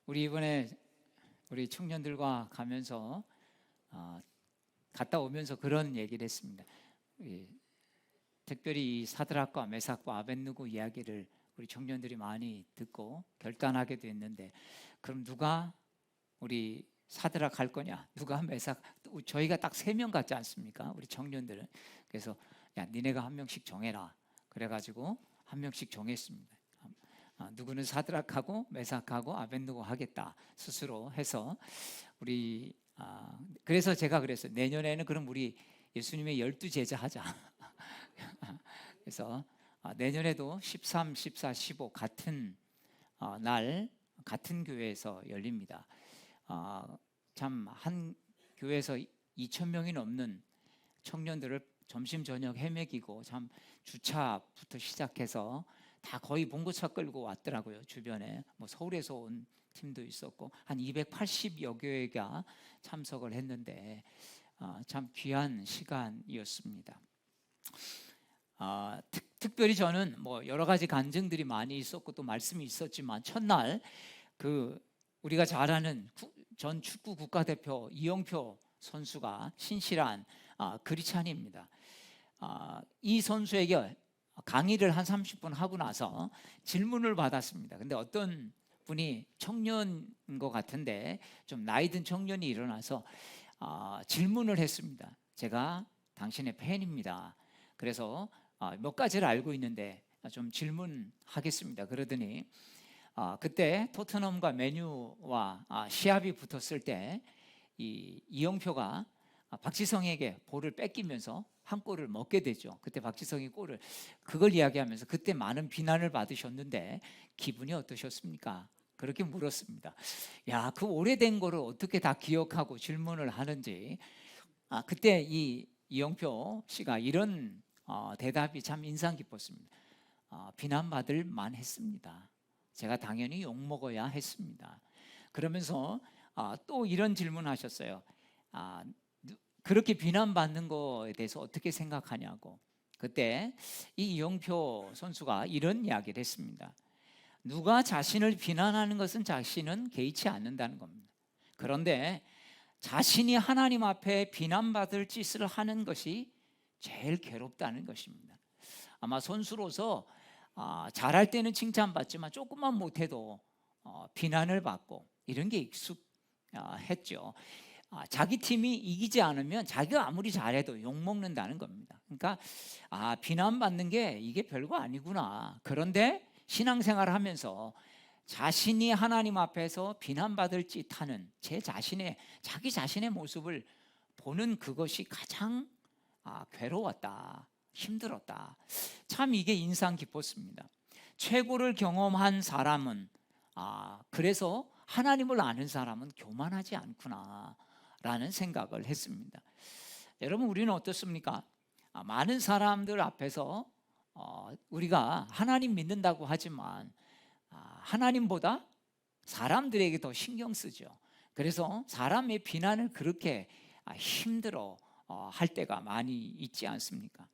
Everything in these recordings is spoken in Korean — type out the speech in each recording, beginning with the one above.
우리 이번에 우리 청년들과 가면서 갔다 오면서 그런 얘기를 했습니다. 특별히 사드락과 메삭과 아벳느고 이야기를 우리 청년들이 많이 듣고 결단하게 됐는데, 그럼 누가 우리 사드락 할 거냐, 누가 메삭, 저희가 딱 3명 같지 않습니까? 우리 청년들은. 그래서 야, 니네가 한 명씩 정해라. 그래가지고 한 명씩 정했습니다. 누구는 사드락하고 메삭하고 아벳느고 하겠다 스스로 해서 우리 그래서 제가 그랬어요. 내년에는 그럼 우리 예수님의 12제자 하자. 그래서 내년에도 13, 14, 15 같은 날 같은 교회에서 열립니다. 참 한 교회에서 2,000명이 넘는 청년들을 점심 저녁 헤매기고, 참 주차부터 시작해서 다 거의 봉고차 끌고 왔더라고요. 주변에 뭐 서울에서 온 팀도 있었고 한 280여 교회가 참석을 했는데 참 귀한 시간이었습니다. 특별히 저는 뭐 여러 가지 간증들이 많이 있었고 또 말씀이 있었지만, 첫날 우리가 잘 아는 전 축구 국가대표 이영표 선수가 신실한 그리스찬입니다. 이 선수에게 강의를 한 30분 하고 나서 질문을 받았습니다. 근데 어떤 분이 청년인 것 같은데 좀 나이 든 청년이 일어나서 질문을 했습니다. 제가 당신의 팬입니다. 그래서 몇 가지를 알고 있는데 좀 질문하겠습니다. 그러더니 그때 토트넘과 맨유와 시합이 붙었을 때 이영표가 박지성에게 볼을 뺏기면서 한 골을 먹게 되죠. 그때 박지성이 그걸 이야기하면서 그때 많은 비난을 받으셨는데 기분이 어떠셨습니까? 그렇게 물었습니다. 야, 그 오래된 거를 어떻게 다 기억하고 질문을 하는지. 그때 이영표 씨가 이런 대답이 참 인상 깊었습니다. 비난받을 만했습니다. 제가 당연히 욕먹어야 했습니다. 그러면서 또 이런 질문하셨어요. 그렇게 비난받는 거에 대해서 어떻게 생각하냐고. 그때 이 이영표 선수가 이런 이야기를 했습니다. 누가 자신을 비난하는 것은 자신은 개의치 않는다는 겁니다. 그런데 자신이 하나님 앞에 비난받을 짓을 하는 것이 제일 괴롭다는 것입니다. 아마 선수로서 잘할 때는 칭찬받지만 조금만 못해도 비난을 받고 이런 게 익숙했죠. 자기 팀이 이기지 않으면 자기가 아무리 잘해도 욕먹는다는 겁니다. 그러니까 비난받는 게 이게 별거 아니구나. 그런데 신앙생활을 하면서 자신이 하나님 앞에서 비난받을 짓하는 자기 자신의 모습을 보는 그것이 가장 괴로웠다, 힘들었다. 참 이게 인상 깊었습니다. 최고를 경험한 사람은 그래서 하나님을 아는 사람은 교만하지 않구나 라는 생각을 했습니다. 여러분, 우리는 어떻습니까? 많은 사람들 앞에서 우리가 하나님 믿는다고 하지만 하나님보다 사람들에게 더 신경 쓰죠. 그래서 사람의 비난을 그렇게 힘들어 할 때가 많이 있지 않습니까?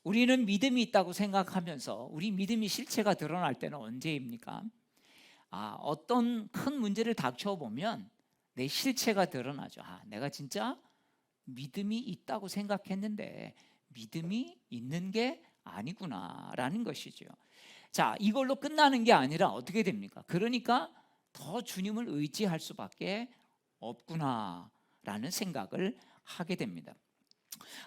우리는 믿음이 있다고 생각하면서 우리 믿음이 실체가 드러날 때는 언제입니까? 어떤 큰 문제를 닥쳐보면 내 실체가 드러나죠. 내가 진짜 믿음이 있다고 생각했는데 믿음이 있는 게 아니구나 라는 것이죠. 자, 이걸로 끝나는 게 아니라 어떻게 됩니까? 그러니까 더 주님을 의지할 수밖에 없구나 라는 생각을 하게 됩니다.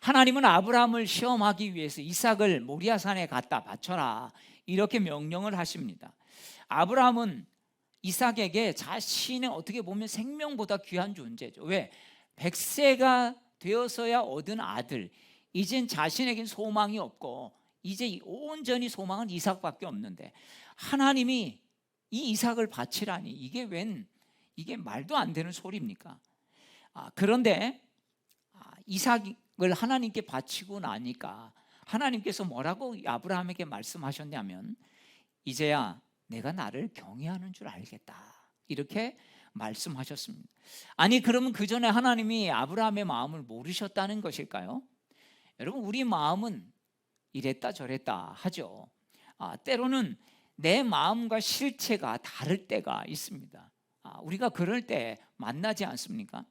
하나님은 아브라함을 시험하기 위해서 이삭을 모리아산에 갖다 바쳐라 이렇게 명령을 하십니다. 아브라함은 이삭에게 자신의 어떻게 보면 생명보다 귀한 존재죠. 왜? 100세가 되어서야 얻은 아들, 이젠 자신에겐 소망이 없고 이제 온전히 소망은 이삭밖에 없는데 하나님이 이 이삭을 바치라니 이게 말도 안 되는 소리입니까? 그런데 이삭을 하나님께 바치고 나니까 하나님께서 뭐라고 아브라함에게 말씀하셨냐면, 이제야 내가 나를 경외하는 줄 알겠다 이렇게 말씀하셨습니다. 아니, 그러면 그 전에 하나님이 아브라함의 마음을 모르셨다는 것일까요? 여러분, 우리 마음은 이랬다 저랬다 하죠. 때로는 내 마음과 실체가 다를 때가 있습니다. 우리가 그럴 때 만나지 않습니까?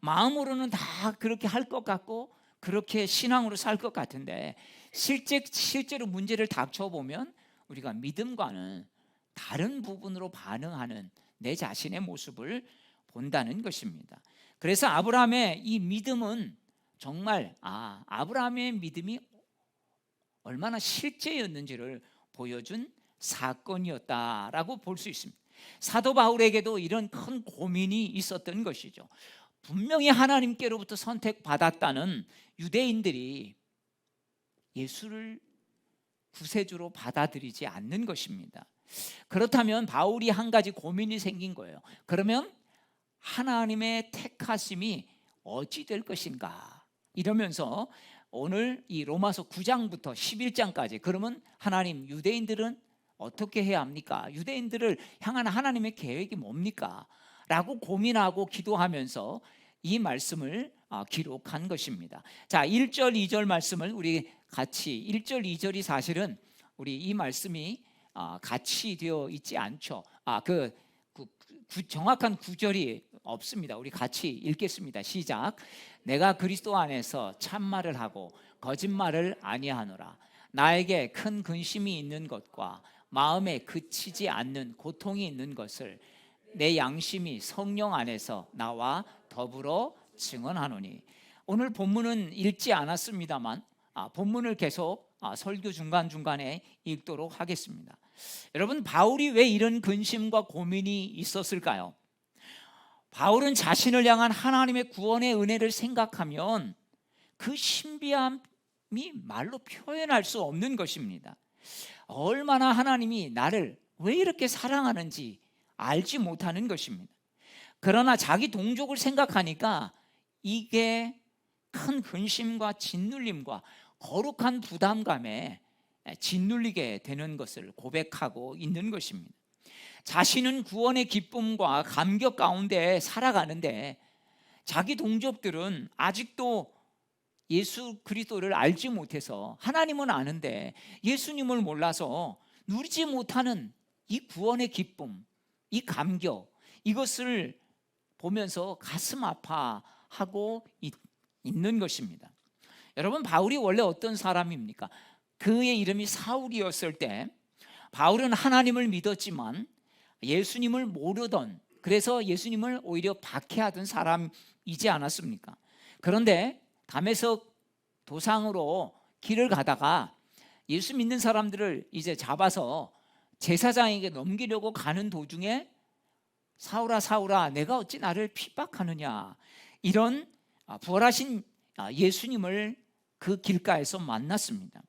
마음으로는 다 그렇게 할 것 같고 그렇게 신앙으로 살 것 같은데 실제로 문제를 닥쳐보면 우리가 믿음과는 다른 부분으로 반응하는 내 자신의 모습을 본다는 것입니다. 그래서 아브라함의 이 믿음은 정말 아브라함의 믿음이 얼마나 실제였는지를 보여준 사건이었다라고 볼 수 있습니다. 사도 바울에게도 이런 큰 고민이 있었던 것이죠. 분명히 하나님께로부터 선택받았다는 유대인들이 예수를 구세주로 받아들이지 않는 것입니다. 그렇다면 바울이 한 가지 고민이 생긴 거예요. 그러면 하나님의 택하심이 어찌 될 것인가 이러면서 오늘 이 로마서 9장부터 11장까지 그러면 하나님 유대인들은 어떻게 해야 합니까? 유대인들을 향한 하나님의 계획이 뭡니까? 라고 고민하고 기도하면서 이 말씀을 기록한 것입니다. 자, 1절 2절 말씀을 우리 같이 1절 2절이 사실은 우리 이 말씀이 같이 되어 있지 않죠. 정확한 구절이 없습니다. 우리 같이 읽겠습니다. 시작. 내가 그리스도 안에서 참말을 하고 거짓말을 아니하노라. 나에게 큰 근심이 있는 것과 마음에 그치지 않는 고통이 있는 것을 내 양심이 성령 안에서 나와 더불어 증언하노니. 오늘 본문은 읽지 않았습니다만 본문을 계속 설교 중간중간에 읽도록 하겠습니다. 여러분, 바울이 왜 이런 근심과 고민이 있었을까요? 바울은 자신을 향한 하나님의 구원의 은혜를 생각하면 그 신비함이 말로 표현할 수 없는 것입니다. 얼마나 하나님이 나를 왜 이렇게 사랑하는지 알지 못하는 것입니다. 그러나 자기 동족을 생각하니까 이게 큰 근심과 짓눌림과 거룩한 부담감에 짓눌리게 되는 것을 고백하고 있는 것입니다. 자신은 구원의 기쁨과 감격 가운데 살아가는데 자기 동족들은 아직도 예수 그리스도를 알지 못해서 하나님은 아는데 예수님을 몰라서 누리지 못하는 이 구원의 기쁨, 이 감격, 이것을 보면서 가슴 아파하고 있는 것입니다. 여러분, 바울이 원래 어떤 사람입니까? 그의 이름이 사울이었을 때 바울은 하나님을 믿었지만 예수님을 모르던, 그래서 예수님을 오히려 박해하던 사람이지 않았습니까? 그런데 다메섹 도상으로 길을 가다가 예수 믿는 사람들을 이제 잡아서 제사장에게 넘기려고 가는 도중에 사울아 사울아 내가 어찌 나를 핍박하느냐, 이런 부활하신 예수님을 그 길가에서 만났습니다.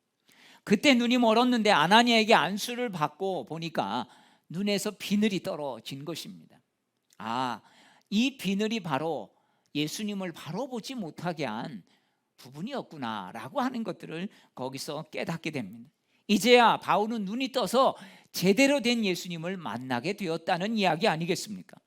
그때 눈이 멀었는데 아나니아에게 안수를 받고 보니까 눈에서 비늘이 떨어진 것입니다. 이 비늘이 바로 예수님을 바로 보지 못하게 한 부분이었구나라고 하는 것들을 거기서 깨닫게 됩니다. 이제야 바울은 눈이 떠서 제대로 된 예수님을 만나게 되었다는 이야기 아니겠습니까?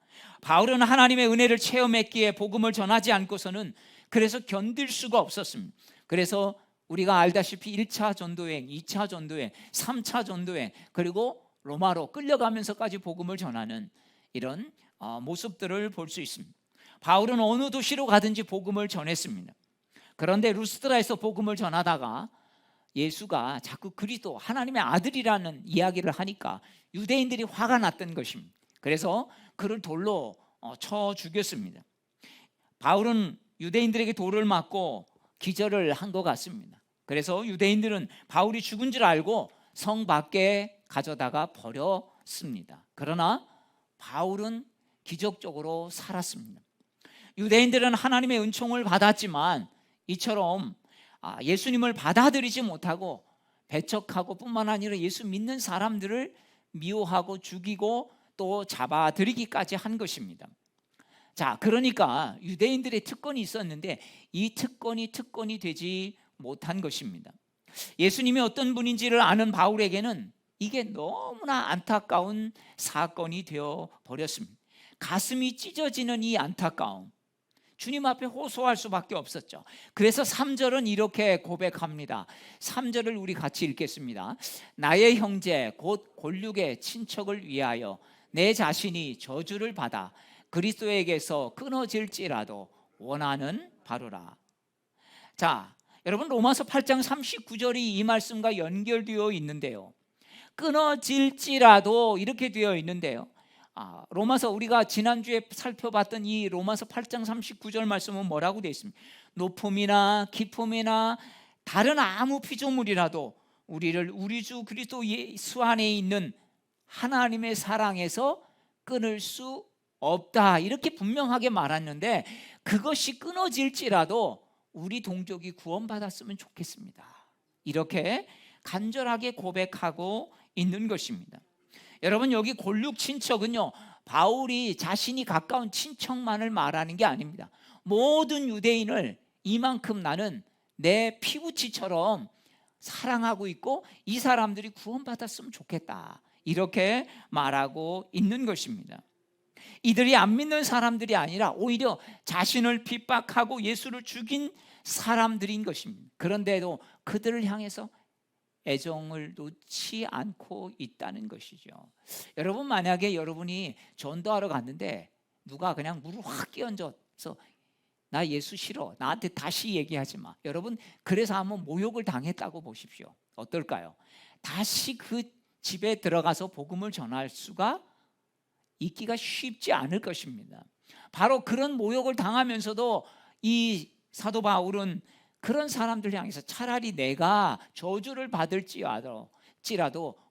바울은 하나님의 은혜를 체험했기에 복음을 전하지 않고서는 그래서 견딜 수가 없었습니다. 그래서 우리가 알다시피 1차 전도여행, 2차 전도여행, 3차 전도여행, 그리고 로마로 끌려가면서까지 복음을 전하는 이런 모습들을 볼 수 있습니다. 바울은 어느 도시로 가든지 복음을 전했습니다. 그런데 루스드라에서 복음을 전하다가 예수가 자꾸 그리스도 하나님의 아들이라는 이야기를 하니까 유대인들이 화가 났던 것입니다. 그래서 그를 돌로 쳐 죽였습니다. 바울은 유대인들에게 돌을 맞고 기절을 한 것 같습니다. 그래서 유대인들은 바울이 죽은 줄 알고 성 밖에 가져다가 버렸습니다. 그러나 바울은 기적적으로 살았습니다. 유대인들은 하나님의 은총을 받았지만 이처럼 예수님을 받아들이지 못하고 배척하고 뿐만 아니라 예수 믿는 사람들을 미워하고 죽이고 또 잡아들이기까지 한 것입니다. 자, 그러니까 유대인들의 특권이 있었는데 이 특권이 되지 못한 것입니다. 예수님이 어떤 분인지를 아는 바울에게는 이게 너무나 안타까운 사건이 되어 버렸습니다. 가슴이 찢어지는 이 안타까움, 주님 앞에 호소할 수밖에 없었죠. 그래서 3절은 이렇게 고백합니다. 3절을 우리 같이 읽겠습니다. 나의 형제 곧 골육의 친척을 위하여 내 자신이 저주를 받아 그리스도에게서 끊어질지라도 원하는 바로라. 자, 여러분 로마서 8장 39절이 이 말씀과 연결되어 있는데요. 끊어질지라도 이렇게 되어 있는데요. 로마서 우리가 지난주에 살펴봤던 이 로마서 8장 39절 말씀은 뭐라고 되어 있습니까? 높음이나 깊음이나 다른 아무 피조물이라도 우리를 우리 주 그리스도 예수 안에 있는 하나님의 사랑에서 끊을 수 없다, 이렇게 분명하게 말했는데, 그것이 끊어질지라도 우리 동족이 구원받았으면 좋겠습니다, 이렇게 간절하게 고백하고 있는 것입니다. 여러분, 여기 골육 친척은요, 바울이 자신이 가까운 친척만을 말하는 게 아닙니다. 모든 유대인을 이만큼 나는 내 피부치처럼 사랑하고 있고 이 사람들이 구원받았으면 좋겠다, 이렇게 말하고 있는 것입니다. 이들이 안 믿는 사람들이 아니라 오히려 자신을 핍박하고 예수를 죽인 사람들인 것입니다. 그런데도 그들을 향해서 애정을 놓지 않고 있다는 것이죠. 여러분, 만약에 여러분이 전도하러 갔는데 누가 그냥 물을 확 끼얹어서 나 예수 싫어, 나한테 다시 얘기하지 마, 여러분, 그래서 한번 모욕을 당했다고 보십시오. 어떨까요? 다시 그 집에 들어가서 복음을 전할 수가 있기가 쉽지 않을 것입니다. 바로 그런 모욕을 당하면서도 이 사도 바울은 그런 사람들 향해서 차라리 내가 저주를 받을지라도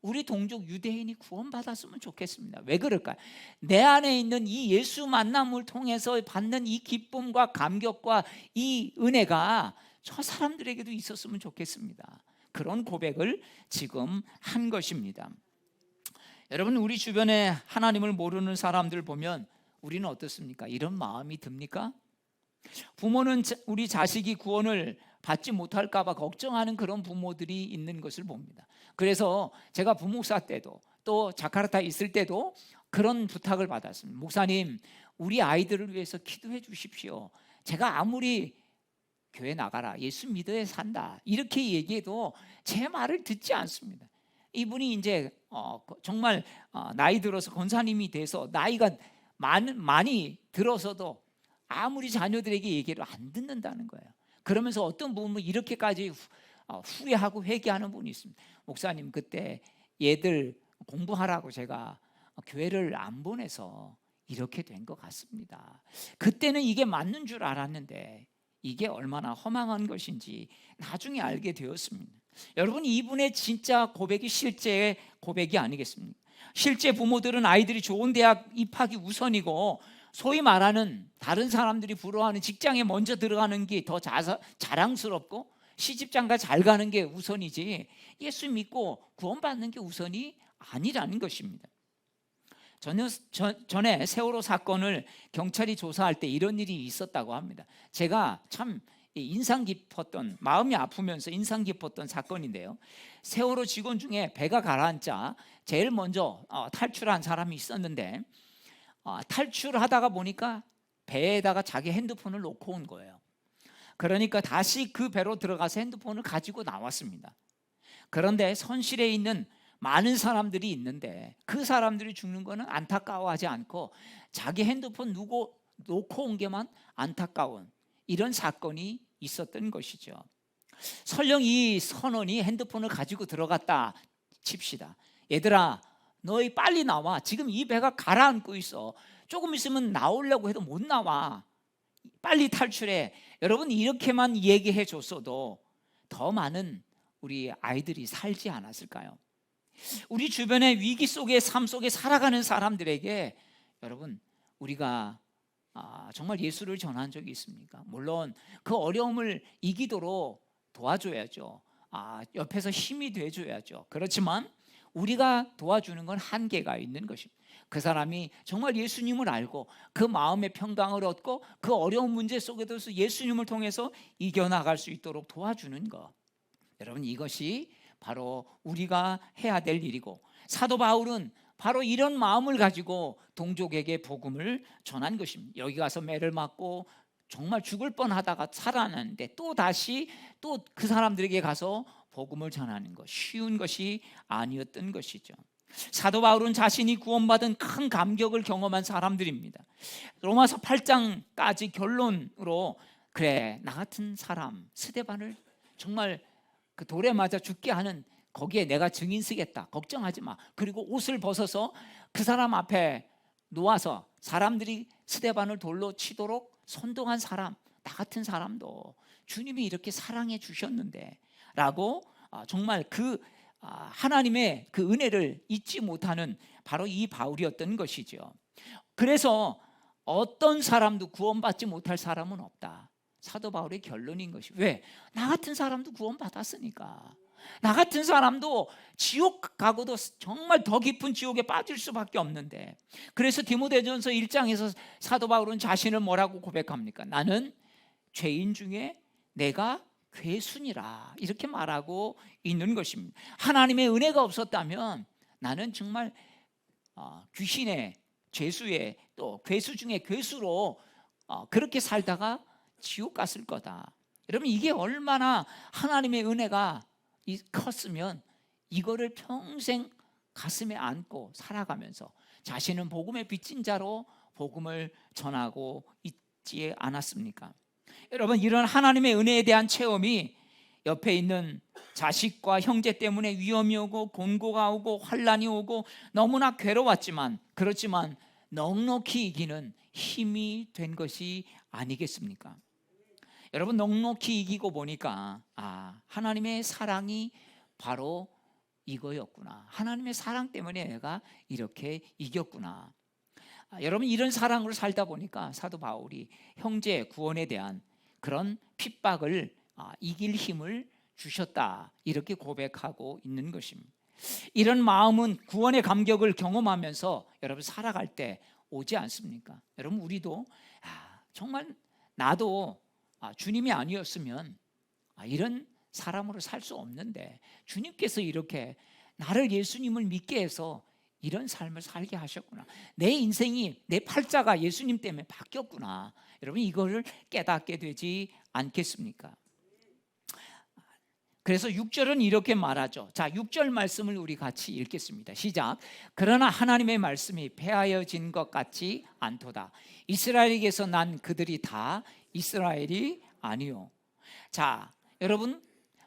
우리 동족 유대인이 구원받았으면 좋겠습니다. 왜 그럴까요? 내 안에 있는 이 예수 만남을 통해서 받는 이 기쁨과 감격과 이 은혜가 저 사람들에게도 있었으면 좋겠습니다. 그런 고백을 지금 한 것입니다. 여러분, 우리 주변에 하나님을 모르는 사람들 보면 우리는 어떻습니까? 이런 마음이 듭니까? 부모는 우리 자식이 구원을 받지 못할까 봐 걱정하는 그런 부모들이 있는 것을 봅니다. 그래서 제가 부목사 때도 또 자카르타에 있을 때도 그런 부탁을 받았습니다. 목사님, 우리 아이들을 위해서 기도해 주십시오. 제가 아무리 교회 나가라, 예수 믿어야 산다, 이렇게 얘기해도 제 말을 듣지 않습니다. 이분이 이제 정말 나이 들어서 권사님이 돼서 나이가 많이 들어서도 아무리 자녀들에게 얘기를 안 듣는다는 거예요. 그러면서 어떤 부분은 이렇게까지 후회하고 회개하는 분이 있습니다. 목사님, 그때 얘들 공부하라고 제가 교회를 안 보내서 이렇게 된 것 같습니다. 그때는 이게 맞는 줄 알았는데 이게 얼마나 허망한 것인지 나중에 알게 되었습니다. 여러분, 이분의 진짜 고백이 실제 고백이 아니겠습니까? 실제 부모들은 아이들이 좋은 대학 입학이 우선이고, 소위 말하는 다른 사람들이 부러워하는 직장에 먼저 들어가는 게 더 자랑스럽고 시집장가 잘 가는 게 우선이지 예수 믿고 구원받는 게 우선이 아니라는 것입니다. 전에 세월호 사건을 경찰이 조사할 때 이런 일이 있었다고 합니다. 제가 참 인상 깊었던, 마음이 아프면서 인상 깊었던 사건인데요. 세월호 직원 중에 배가 가라앉자 제일 먼저 탈출한 사람이 있었는데, 탈출하다가 보니까 배에다가 자기 핸드폰을 놓고 온 거예요. 그러니까 다시 그 배로 들어가서 핸드폰을 가지고 나왔습니다. 그런데 선실에 있는 많은 사람들이 있는데 그 사람들이 죽는 거는 안타까워하지 않고 자기 핸드폰 놓고 온 게만 안타까운 이런 사건이 있었던 것이죠. 설령 이 선원이 핸드폰을 가지고 들어갔다 칩시다. 얘들아, 너희 빨리 나와. 지금 이 배가 가라앉고 있어. 조금 있으면 나오려고 해도 못 나와. 빨리 탈출해. 여러분, 이렇게만 얘기해 줬어도 더 많은 우리 아이들이 살지 않았을까요? 우리 주변의 위기 속의 삶 속에 살아가는 사람들에게 여러분, 우리가 정말 예수를 전한 적이 있습니까? 물론 그 어려움을 이기도록 도와줘야죠. 옆에서 힘이 돼줘야죠. 그렇지만 우리가 도와주는 건 한계가 있는 것입니다. 그 사람이 정말 예수님을 알고 그 마음의 평강을 얻고 그 어려운 문제 속에서 예수님을 통해서 이겨나갈 수 있도록 도와주는 것, 여러분, 이것이 바로 우리가 해야 될 일이고, 사도 바울은 바로 이런 마음을 가지고 동족에게 복음을 전한 것입니다. 여기 가서 매를 맞고 정말 죽을 뻔하다가 살아났는데 또 다시 또 그 사람들에게 가서 복음을 전하는 것, 쉬운 것이 아니었던 것이죠. 사도 바울은 자신이 구원받은 큰 감격을 경험한 사람들입니다. 로마서 8장까지 결론으로 그래, 나 같은 사람 스데반을 정말 그 돌에 맞아 죽게 하는 거기에 내가 증인 쓰겠다, 걱정하지 마. 그리고 옷을 벗어서 그 사람 앞에 놓아서 사람들이 스데반을 돌로 치도록 선동한 사람, 나 같은 사람도 주님이 이렇게 사랑해 주셨는데 라고 정말 그 하나님의 그 은혜를 잊지 못하는 바로 이 바울이었던 것이죠. 그래서 어떤 사람도 구원받지 못할 사람은 없다, 사도 바울의 결론인 것이. 왜? 나 같은 사람도 구원받았으니까. 나 같은 사람도 지옥 가고도 정말 더 깊은 지옥에 빠질 수밖에 없는데. 그래서 디모데전서 1장에서 사도 바울은 자신을 뭐라고 고백합니까? 나는 죄인 중에 내가 괴순이라, 이렇게 말하고 있는 것입니다. 하나님의 은혜가 없었다면 나는 정말 귀신의 죄수의 또 괴수 중에 괴수로 그렇게 살다가 지옥 갔을 거다. 여러분, 이게 얼마나 하나님의 은혜가 컸으면 이거를 평생 가슴에 안고 살아가면서 자신은 복음의 빚진 자로 복음을 전하고 있지 않았습니까? 여러분, 이런 하나님의 은혜에 대한 체험이 옆에 있는 자식과 형제 때문에 위험이 오고 곤고가 오고 환난이 오고 너무나 괴로웠지만, 그렇지만 넉넉히 이기는 힘이 된 것이 아니겠습니까? 여러분, 넉넉히 이기고 보니까 하나님의 사랑이 바로 이거였구나. 하나님의 사랑 때문에 내가 이렇게 이겼구나. 여러분, 이런 사랑으로 살다 보니까 사도 바울이 형제 구원에 대한 그런 핍박을 이길 힘을 주셨다, 이렇게 고백하고 있는 것입니다. 이런 마음은 구원의 감격을 경험하면서 여러분 살아갈 때 오지 않습니까? 여러분, 우리도 정말 나도 주님이 아니었으면 이런 사람으로 살 수 없는데 주님께서 이렇게 나를 예수님을 믿게 해서 이런 삶을 살게 하셨구나. 내 인생이, 내 팔자가 예수님 때문에 바뀌었구나. 여러분, 이거를 깨닫게 되지 않겠습니까? 그래서 6절은 이렇게 말하죠. 자, 6절 말씀을 우리 같이 읽겠습니다. 시작. 그러나 하나님의 말씀이 폐하여진 것 같지 않도다. 이스라엘에게서 난 그들이 다 이스라엘이 아니요. 자, 여러분,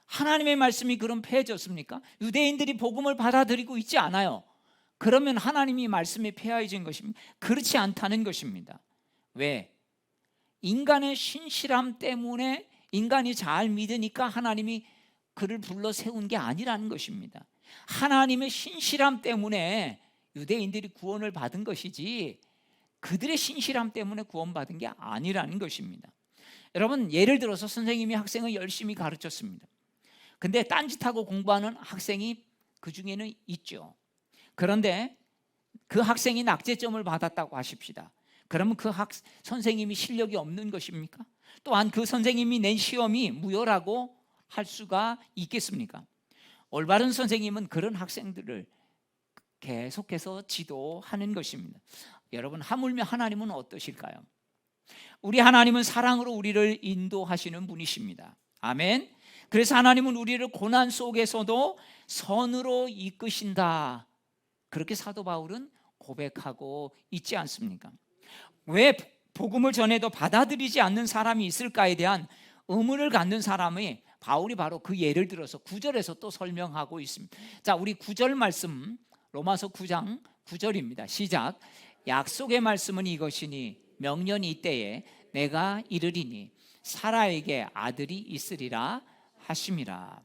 하나님의 말씀이 그럼 폐해졌습니까? 유대인들이 복음을 받아들이고 있지 않아요. 그러면 하나님이 말씀이 폐하여진 것입니다. 그렇지 않다는 것입니다. 왜? 인간의 신실함 때문에, 인간이 잘 믿으니까 하나님이 그를 불러 세운 게 아니라는 것입니다. 하나님의 신실함 때문에 유대인들이 구원을 받은 것이지 그들의 신실함 때문에 구원받은 게 아니라는 것입니다. 여러분, 예를 들어서 선생님이 학생을 열심히 가르쳤습니다. 근데 딴짓하고 공부하는 학생이 그 중에는 있죠. 그런데 그 학생이 낙제점을 받았다고 하십시다. 그러면 그 선생님이 실력이 없는 것입니까? 또한 그 선생님이 낸 시험이 무효라고 할 수가 있겠습니까? 올바른 선생님은 그런 학생들을 계속해서 지도하는 것입니다. 여러분, 하물며 하나님은 어떠실까요? 우리 하나님은 사랑으로 우리를 인도하시는 분이십니다. 아멘. 그래서 하나님은 우리를 고난 속에서도 선으로 이끄신다, 그렇게 사도 바울은 고백하고 있지 않습니까? 왜 복음을 전해도 받아들이지 않는 사람이 있을까에 대한 의문을 갖는 사람이 바울이 바로 그 예를 들어서 9절에서 또 설명하고 있습니다. 자, 우리 9절 말씀, 로마서 9장 9절입니다. 시작. 약속의 말씀은 이것이니 명년이 이때에 내가 이르리니 사라에게 아들이 있으리라 하심이라.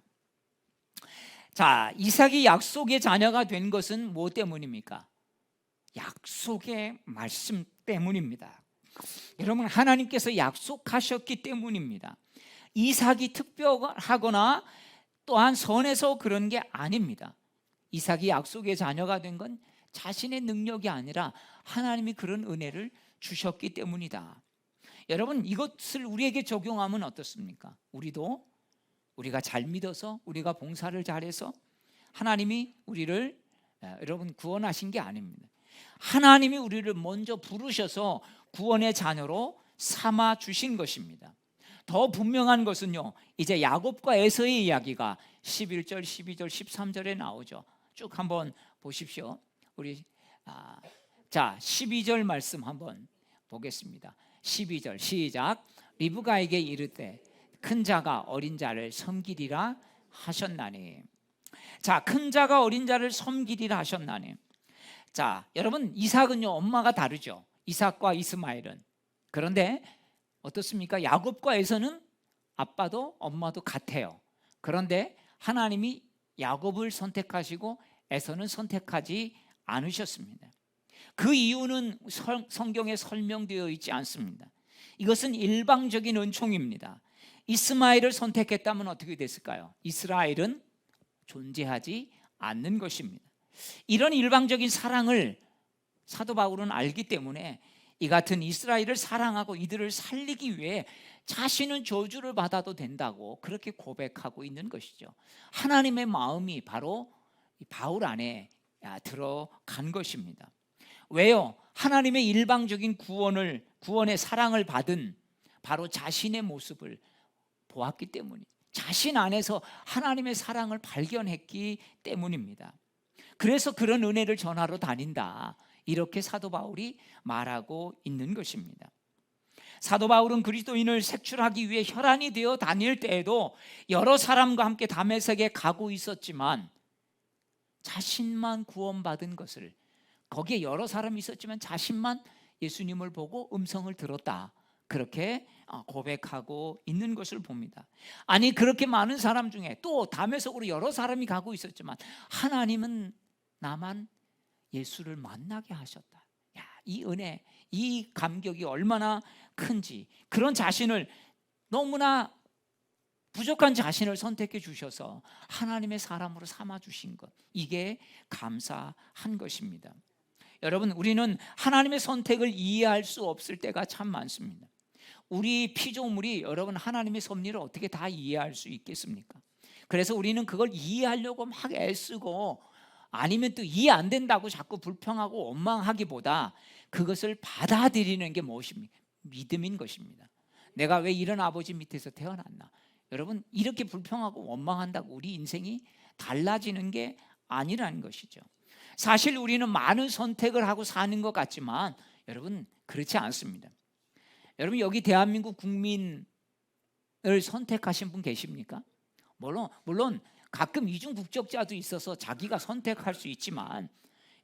자, 이삭이 약속의 자녀가 된 것은 뭐 때문입니까? 약속의 말씀 때문입니다. 여러분, 하나님께서 약속하셨기 때문입니다. 이삭이 특별하거나 또한 선해서 그런 게 아닙니다. 이삭이 약속의 자녀가 된 건 자신의 능력이 아니라 하나님이 그런 은혜를 주셨기 때문이다. 여러분, 이것을 우리에게 적용하면 어떻습니까? 우리가 잘 믿어서, 우리가 봉사를 잘해서 하나님이 우리를 여러분 구원하신 게 아닙니다. 하나님이 우리를 먼저 부르셔서 구원의 자녀로 삼아 주신 것입니다. 더 분명한 것은요, 이제 야곱과 에서의 이야기가 11절, 12절, 13절에 나오죠. 쭉 한번 보십시오. 우리 자 12절 말씀 한번 보겠습니다. 12절 시작. 리브가에게 이르되 큰 자가 어린 자를 섬기리라 하셨나니. 자, 큰 자가 어린 자를 섬기리라 하셨나니. 자, 여러분 이삭은요 엄마가 다르죠. 이삭과 이스마엘은. 그런데 어떻습니까? 야곱과 에서는 아빠도 엄마도 같아요. 그런데 하나님이 야곱을 선택하시고 에서는 선택하지 않으셨습니다. 그 이유는 성경에 설명되어 있지 않습니다. 이것은 일방적인 은총입니다. 이스마엘을 선택했다면 어떻게 됐을까요? 이스라엘은 존재하지 않는 것입니다. 이런 일방적인 사랑을 사도 바울은 알기 때문에 이 같은 이스라엘을 사랑하고 이들을 살리기 위해 자신은 저주를 받아도 된다고 그렇게 고백하고 있는 것이죠. 하나님의 마음이 바로 바울 안에 들어간 것입니다. 왜요? 하나님의 일방적인 구원의 사랑을 받은 바로 자신의 모습을 보았기 때문이죠. 자신 안에서 하나님의 사랑을 발견했기 때문입니다. 그래서 그런 은혜를 전하러 다닌다, 이렇게 사도 바울이 말하고 있는 것입니다. 사도 바울은 그리스도인을 색출하기 위해 혈안이 되어 다닐 때에도 여러 사람과 함께 다메섹에 가고 있었지만 자신만 구원받은 것을, 거기에 여러 사람이 있었지만 자신만 예수님을 보고 음성을 들었다, 그렇게 고백하고 있는 것을 봅니다. 아니 그렇게 많은 사람 중에 또 다메섹으로 여러 사람이 가고 있었지만 하나님은 나만 예수를 만나게 하셨다. 야, 이 은혜, 이 감격이 얼마나 큰지. 그런 자신을, 너무나 부족한 자신을 선택해 주셔서 하나님의 사람으로 삼아 주신 것, 이게 감사한 것입니다. 여러분, 우리는 하나님의 선택을 이해할 수 없을 때가 참 많습니다. 우리 피조물이 여러분 하나님의 섭리를 어떻게 다 이해할 수 있겠습니까? 그래서 우리는 그걸 이해하려고 막 애쓰고, 아니면 또 이해 안 된다고 자꾸 불평하고 원망하기보다 그것을 받아들이는 게 무엇입니까? 믿음인 것입니다. 내가 왜 이런 아버지 밑에서 태어났나? 여러분, 이렇게 불평하고 원망한다고 우리 인생이 달라지는 게 아니라는 것이죠. 사실 우리는 많은 선택을 하고 사는 것 같지만 여러분 그렇지 않습니다. 여러분, 여기 대한민국 국민을 선택하신 분 계십니까? 물론 가끔 이중 국적자도 있어서 자기가 선택할 수 있지만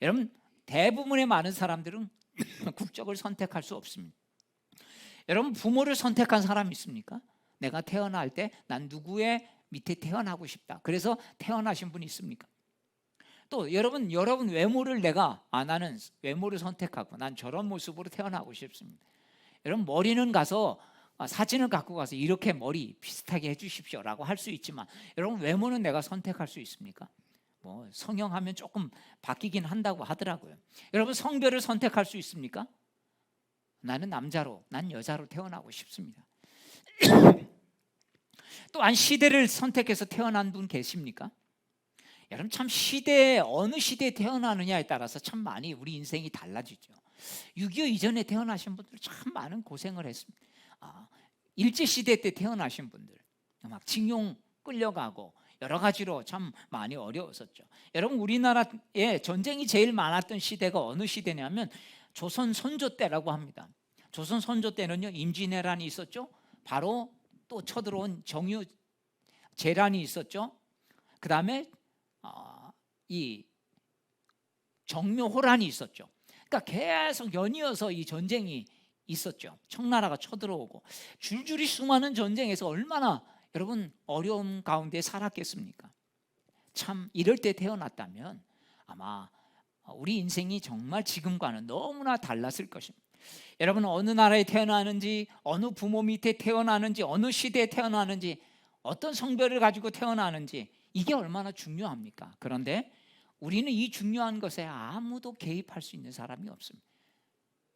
여러분 대부분의 많은 사람들은 국적을 선택할 수 없습니다. 여러분, 부모를 선택한 사람이 있습니까? 내가 태어날 때 난 누구의 밑에 태어나고 싶다, 그래서 태어나신 분이 있습니까? 또 여러분 외모를 나는 외모를 선택하고 난 저런 모습으로 태어나고 싶습니다. 여러분, 머리는 가서 사진을 갖고 가서 이렇게 머리 비슷하게 해주십시오라고 할 수 있지만 여러분 외모는 내가 선택할 수 있습니까? 뭐 성형하면 조금 바뀌긴 한다고 하더라고요. 여러분, 성별을 선택할 수 있습니까? 나는 남자로, 난 여자로 태어나고 싶습니다. 또한 시대를 선택해서 태어난 분 계십니까? 여러분, 참 어느 시대에 태어나느냐에 따라서 참 많이 우리 인생이 달라지죠. 6.25 이전에 태어나신 분들 참 많은 고생을 했습니다. 일제시대 때 태어나신 분들 막 징용 끌려가고 여러 가지로 참 많이 어려웠었죠. 여러분, 우리나라에 전쟁이 제일 많았던 시대가 어느 시대냐면 조선 선조 때라고 합니다. 조선 선조 때는요, 임진왜란이 있었죠. 바로 또 쳐들어온 정유 재란이 있었죠. 그 다음에 이 정묘호란이 있었죠. 그러니까 계속 연이어서 이 전쟁이 있었죠. 청나라가 쳐들어오고 줄줄이 수많은 전쟁에서 얼마나 여러분 어려움 가운데 살았겠습니까? 참 이럴 때 태어났다면 아마 우리 인생이 정말 지금과는 너무나 달랐을 것입니다. 여러분, 어느 나라에 태어나는지, 어느 부모 밑에 태어나는지, 어느 시대에 태어나는지, 어떤 성별을 가지고 태어나는지, 이게 얼마나 중요합니까? 그런데 우리는 이 중요한 것에 아무도 개입할 수 있는 사람이 없습니다.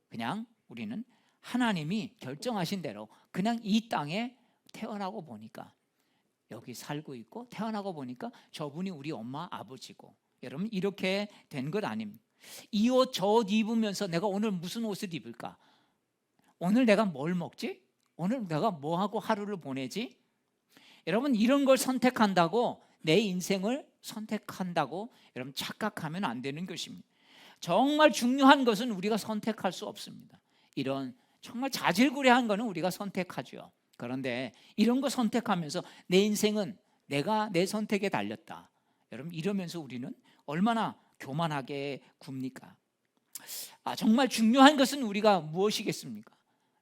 그냥 우리는 하나님이 결정하신 대로 그냥 이 땅에 태어나고 보니까 여기 살고 있고, 태어나고 보니까 저분이 우리 엄마 아버지고, 여러분 이렇게 된 것 아닙니까? 이 옷 저 옷 입으면서 내가 오늘 무슨 옷을 입을까? 오늘 내가 뭘 먹지? 오늘 내가 뭐하고 하루를 보내지? 여러분, 이런 걸 선택한다고 내 인생을 선택한다고 여러분 착각하면 안 되는 것입니다. 정말 중요한 것은 우리가 선택할 수 없습니다. 이런 정말 자질구레한 거는 우리가 선택하죠. 그런데 이런 거 선택하면서 내 인생은 내가 내 선택에 달렸다, 여러분 이러면서 우리는 얼마나 교만하게 굽니까? 정말 중요한 것은 우리가 무엇이겠습니까?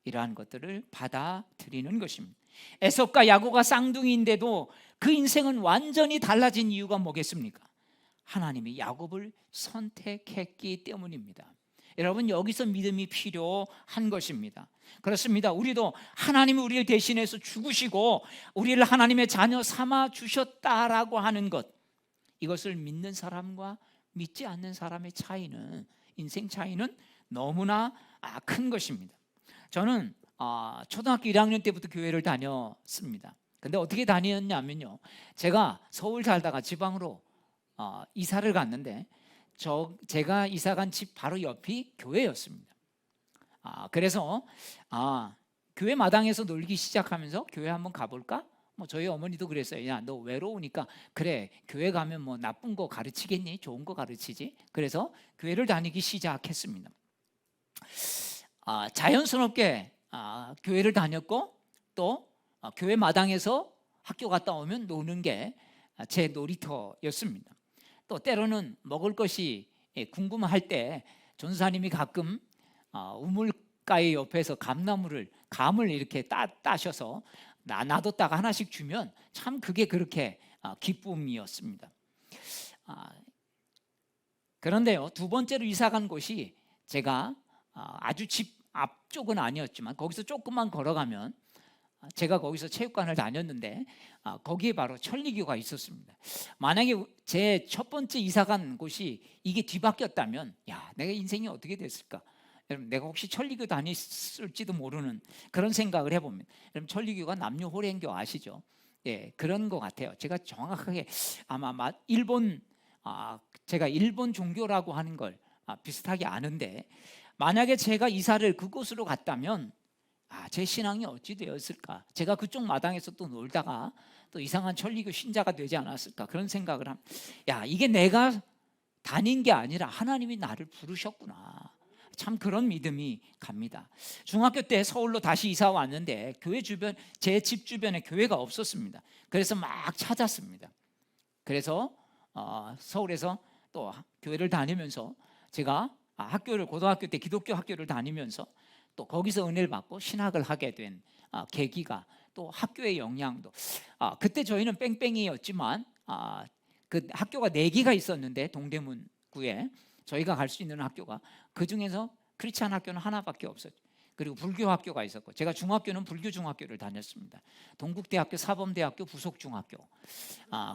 이러한 것들을 받아들이는 것입니다. 에섭과 야곱과 쌍둥이인데도 그 인생은 완전히 달라진 이유가 뭐겠습니까? 하나님이 야곱을 선택했기 때문입니다. 여러분, 여기서 믿음이 필요한 것입니다. 그렇습니다. 우리도 하나님이 우리를 대신해서 죽으시고 우리를 하나님의 자녀 삼아 주셨다라고 하는 것, 이것을 믿는 사람과 믿지 않는 사람의 차이는, 인생 차이는 너무나 큰 것입니다. 저는 초등학교 1학년 때부터 교회를 다녔습니다. 근데 어떻게 다녔냐면요, 제가 서울 살다가 지방으로 이사를 갔는데 제가 이사 간 집 바로 옆이 교회였습니다. 그래서 교회 마당에서 놀기 시작하면서 교회 한번 가볼까? 뭐 저희 어머니도 그랬어요. 야, 너 외로우니까 그래, 교회 가면 뭐 나쁜 거 가르치겠니? 좋은 거 가르치지. 그래서 교회를 다니기 시작했습니다. 자연스럽게 교회를 다녔고, 또 교회 마당에서 학교 갔다 오면 노는 게 제 놀이터였습니다. 또 때로는 먹을 것이 궁금할 때 전사님이 가끔 우물가의 옆에서 감을 이렇게 따셔서 놔뒀다가 하나씩 주면 참 그게 그렇게 기쁨이었습니다. 그런데요, 두 번째로 이사 간 곳이 제가 아주 집 앞쪽은 아니었지만 거기서 조금만 걸어가면, 제가 거기서 체육관을 다녔는데 거기에 바로 천리교가 있었습니다. 만약에 제 첫 번째 이사 간 곳이 이게 뒤바뀌었다면, 야, 내가 인생이 어떻게 됐을까? 여러분, 내가 혹시 천리교 다녔을지도 모르는 그런 생각을 해봅니다. 여러분, 천리교가 남녀호랭교 아시죠? 예, 그런 것 같아요. 제가 정확하게 아마 제가 일본 종교라고 하는 걸 비슷하게 아는데, 만약에 제가 이사를 그곳으로 갔다면 제 신앙이 어찌 되었을까? 제가 그쪽 마당에서 또 놀다가 또 이상한 천리교 신자가 되지 않았을까? 그런 생각을 합니다. 야, 이게 내가 다닌 게 아니라 하나님이 나를 부르셨구나. 참 그런 믿음이 갑니다. 중학교 때 서울로 다시 이사 왔는데 교회 주변, 제 집 주변에 교회가 없었습니다. 그래서 막 찾았습니다. 그래서 서울에서 또 교회를 다니면서 제가 고등학교 때 기독교 학교를 다니면서 또 거기서 은혜를 받고 신학을 하게 된 계기가, 또 학교의 영향도, 그때 저희는 뺑뺑이였지만 그 학교가 4개가 있었는데, 동대문구에 저희가 갈 수 있는 학교가, 그 중에서 크리스찬 학교는 하나밖에 없었죠. 그리고 불교 학교가 있었고, 제가 중학교는 불교 중학교를 다녔습니다. 동국대학교, 사범대학교, 부속중학교.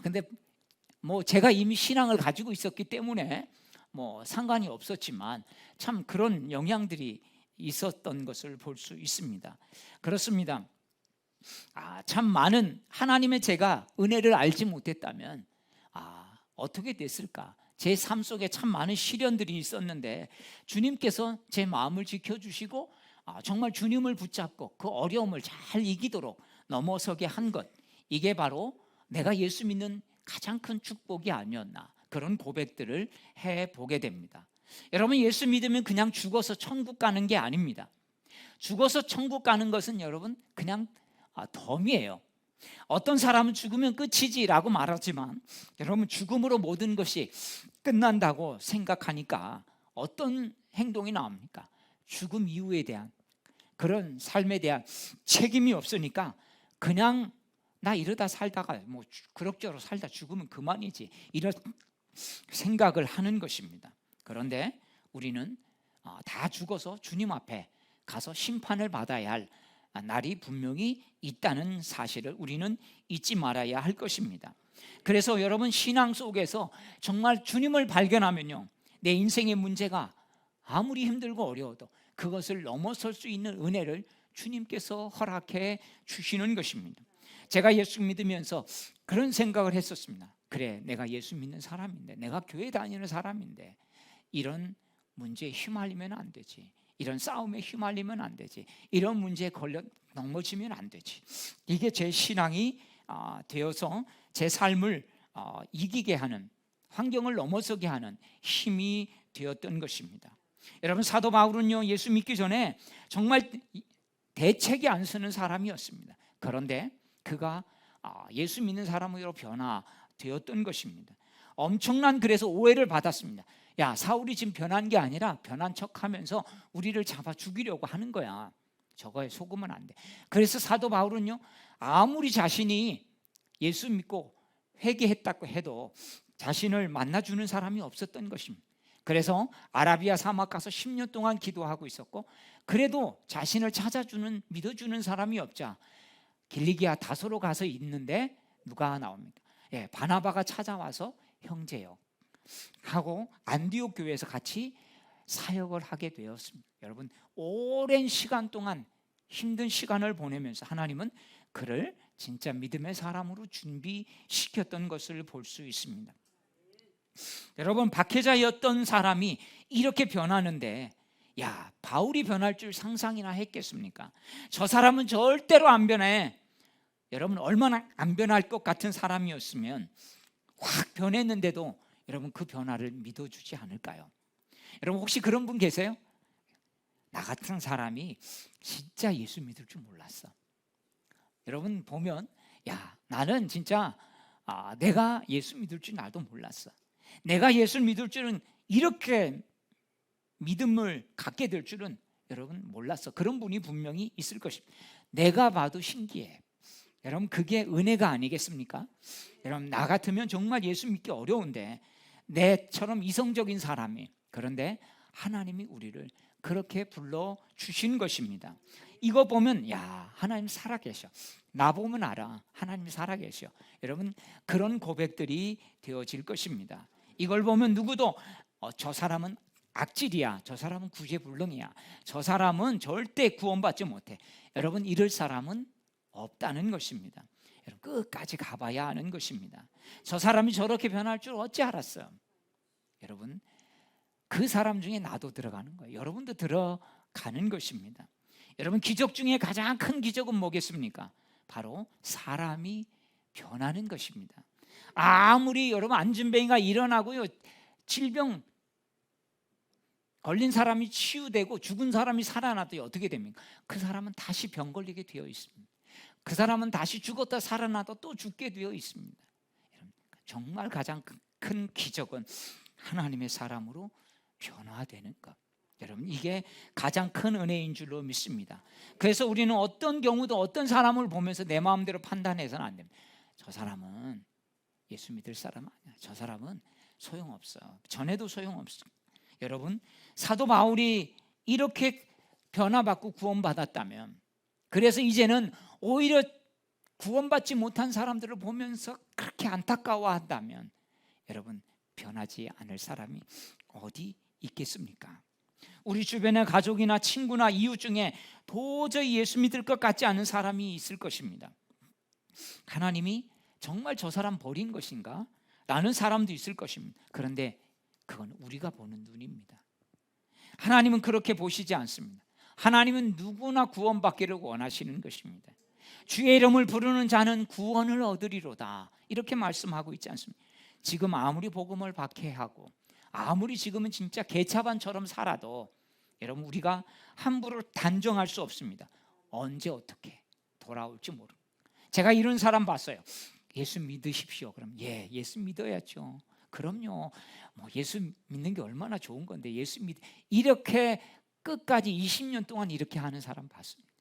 근데 뭐 제가 이미 신앙을 가지고 있었기 때문에 뭐 상관이 없었지만 참 그런 영향들이 있었던 것을 볼 수 있습니다. 그렇습니다. 참 많은 하나님의 제가 은혜를 알지 못했다면 어떻게 됐을까? 제 삶 속에 참 많은 시련들이 있었는데 주님께서 제 마음을 지켜주시고 정말 주님을 붙잡고 그 어려움을 잘 이기도록 넘어서게 한 것, 이게 바로 내가 예수 믿는 가장 큰 축복이 아니었나, 그런 고백들을 해보게 됩니다. 여러분, 예수 믿으면 그냥 죽어서 천국 가는 게 아닙니다. 죽어서 천국 가는 것은 여러분 그냥 덤이에요. 어떤 사람은 죽으면 끝이지라고 말하지만, 여러분, 죽음으로 모든 것이 끝난다고 생각하니까 어떤 행동이 나옵니까? 죽음 이후에 대한 그런 삶에 대한 책임이 없으니까 그냥 나 이러다 살다가 뭐 그럭저럭 살다 죽으면 그만이지, 이런 생각을 하는 것입니다. 그런데 우리는 다 죽어서 주님 앞에 가서 심판을 받아야 할 날이 분명히 있다는 사실을 우리는 잊지 말아야 할 것입니다. 그래서 여러분, 신앙 속에서 정말 주님을 발견하면요, 내 인생의 문제가 아무리 힘들고 어려워도 그것을 넘어설 수 있는 은혜를 주님께서 허락해 주시는 것입니다. 제가 예수 믿으면서 그런 생각을 했었습니다. 그래, 내가 예수 믿는 사람인데, 내가 교회 다니는 사람인데 이런 문제에 휘말리면 안 되지, 이런 싸움에 휘말리면 안 되지, 이런 문제에 걸려 넘어지면 안 되지. 이게 제 신앙이 되어서 제 삶을 이기게 하는, 환경을 넘어서게 하는 힘이 되었던 것입니다. 여러분, 사도 바울은요, 예수 믿기 전에 정말 대책이 안 서는 사람이었습니다. 그런데 그가 예수 믿는 사람으로 변화되었던 것입니다. 엄청난, 그래서 오해를 받았습니다. 야, 사울이 지금 변한 게 아니라 변한 척하면서 우리를 잡아 죽이려고 하는 거야. 저거에 속으면 안 돼. 그래서 사도 바울은요, 아무리 자신이 예수 믿고 회개했다고 해도 자신을 만나주는 사람이 없었던 것입니다. 그래서 아라비아 사막 가서 10년 동안 기도하고 있었고, 그래도 자신을 찾아주는, 믿어주는 사람이 없자 길리기아 다소로 가서 있는데 누가 나옵니까? 바나바가 찾아와서 형제요 하고 안디옥 교회에서 같이 사역을 하게 되었습니다. 여러분, 오랜 시간 동안 힘든 시간을 보내면서 하나님은 그를 진짜 믿음의 사람으로 준비시켰던 것을 볼 수 있습니다. 여러분, 박해자였던 사람이 이렇게 변하는데, 야, 바울이 변할 줄 상상이나 했겠습니까? 저 사람은 절대로 안 변해. 여러분, 얼마나 안 변할 것 같은 사람이었으면 확 변했는데도 여러분 그 변화를 믿어주지 않을까요? 여러분, 혹시 그런 분 계세요? 나 같은 사람이 진짜 예수 믿을 줄 몰랐어. 여러분 보면, 야, 나는 진짜 내가 예수 믿을 줄 나도 몰랐어. 내가 예수 믿을 줄은, 이렇게 믿음을 갖게 될 줄은 여러분 몰랐어. 그런 분이 분명히 있을 것입니다. 내가 봐도 신기해. 여러분, 그게 은혜가 아니겠습니까? 여러분, 나 같으면 정말 예수 믿기 어려운데, 내처럼 이성적인 사람이, 그런데 하나님이 우리를 그렇게 불러주신 것입니다. 이거 보면, 야, 하나님 살아계셔. 나 보면 알아, 하나님이 살아계셔. 여러분, 그런 고백들이 되어질 것입니다. 이걸 보면 누구도 저 사람은 악질이야, 저 사람은 구제불능이야, 저 사람은 절대 구원받지 못해, 여러분, 이럴 사람은 없다는 것입니다. 여러분, 끝까지 가봐야 하는 것입니다. 저 사람이 저렇게 변할 줄 어찌 알았어요? 여러분, 그 사람 중에 나도 들어가는 거예요. 여러분도 들어가는 것입니다. 여러분, 기적 중에 가장 큰 기적은 뭐겠습니까? 바로 사람이 변하는 것입니다. 아무리 여러분 안진뱅이가 일어나고요, 질병 걸린 사람이 치유되고 죽은 사람이 살아나도 어떻게 됩니까? 그 사람은 다시 병 걸리게 되어 있습니다. 그 사람은 다시 죽었다 살아나도 또 죽게 되어 있습니다. 정말 가장 큰 기적은 하나님의 사람으로 변화되는 것. 여러분, 이게 가장 큰 은혜인 줄로 믿습니다. 그래서 우리는 어떤 경우도 어떤 사람을 보면서 내 마음대로 판단해서는 안 됩니다. 저 사람은 예수 믿을 사람 아니야, 저 사람은 소용없어, 전에도 소용없어. 여러분, 사도 바울이 이렇게 변화받고 구원받았다면, 그래서 이제는 오히려 구원받지 못한 사람들을 보면서 그렇게 안타까워한다면, 여러분, 변하지 않을 사람이 어디 있겠습니까? 우리 주변의 가족이나 친구나 이웃 중에 도저히 예수 믿을 것 같지 않은 사람이 있을 것입니다. 하나님이 정말 저 사람 버린 것인가? 라는 사람도 있을 것입니다. 그런데 그건 우리가 보는 눈입니다. 하나님은 그렇게 보시지 않습니다. 하나님은 누구나 구원받기를 원하시는 것입니다. 주의 이름을 부르는 자는 구원을 얻으리로다, 이렇게 말씀하고 있지 않습니까? 지금 아무리 복음을 박해하고 아무리 지금은 진짜 개차반처럼 살아도 여러분, 우리가 함부로 단정할 수 없습니다. 언제 어떻게 돌아올지 모릅니다. 제가 이런 사람 봤어요. 예수 믿으십시오. 그럼 예수 믿어야죠. 그럼요. 예수 믿는 게 얼마나 좋은 건데, 이렇게 끝까지 20년 동안 이렇게 하는 사람 봤습니다.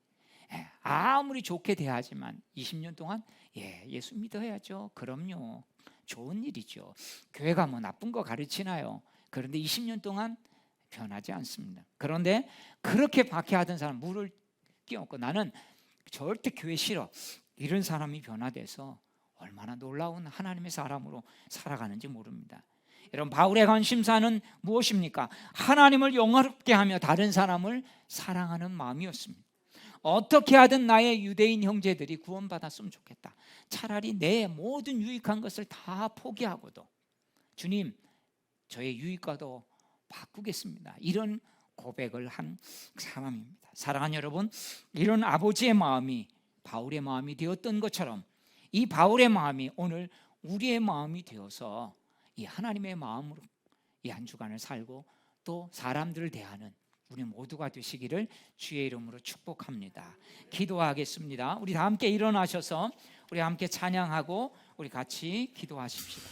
아무리 좋게 대하지만 20년 동안 예수 믿어야죠. 그럼요. 좋은 일이죠. 교회가 나쁜 거 가르치나요? 그런데 20년 동안 변하지 않습니다. 그런데 그렇게 박해하던 사람, 물을 끼얹고 나는 절대 교회 싫어, 이런 사람이 변화돼서 얼마나 놀라운 하나님의 사람으로 살아가는지 모릅니다. 여러분, 바울의 관심사는 무엇입니까? 하나님을 영화롭게 하며 다른 사람을 사랑하는 마음이었습니다. 어떻게 하든 나의 유대인 형제들이 구원받았으면 좋겠다. 차라리 내 모든 유익한 것을 다 포기하고도 주님, 저의 유익과도 바꾸겠습니다, 이런 고백을 한 사람입니다. 사랑하는 여러분, 이런 아버지의 마음이 바울의 마음이 되었던 것처럼 이 바울의 마음이 오늘 우리의 마음이 되어서 이 하나님의 마음으로 이 한 주간을 살고 또 사람들을 대하는 우리 모두가 되시기를 주의 이름으로 축복합니다. 기도하겠습니다. 우리 다 함께 일어나셔서 우리 함께 찬양하고 우리 같이 기도하십시다.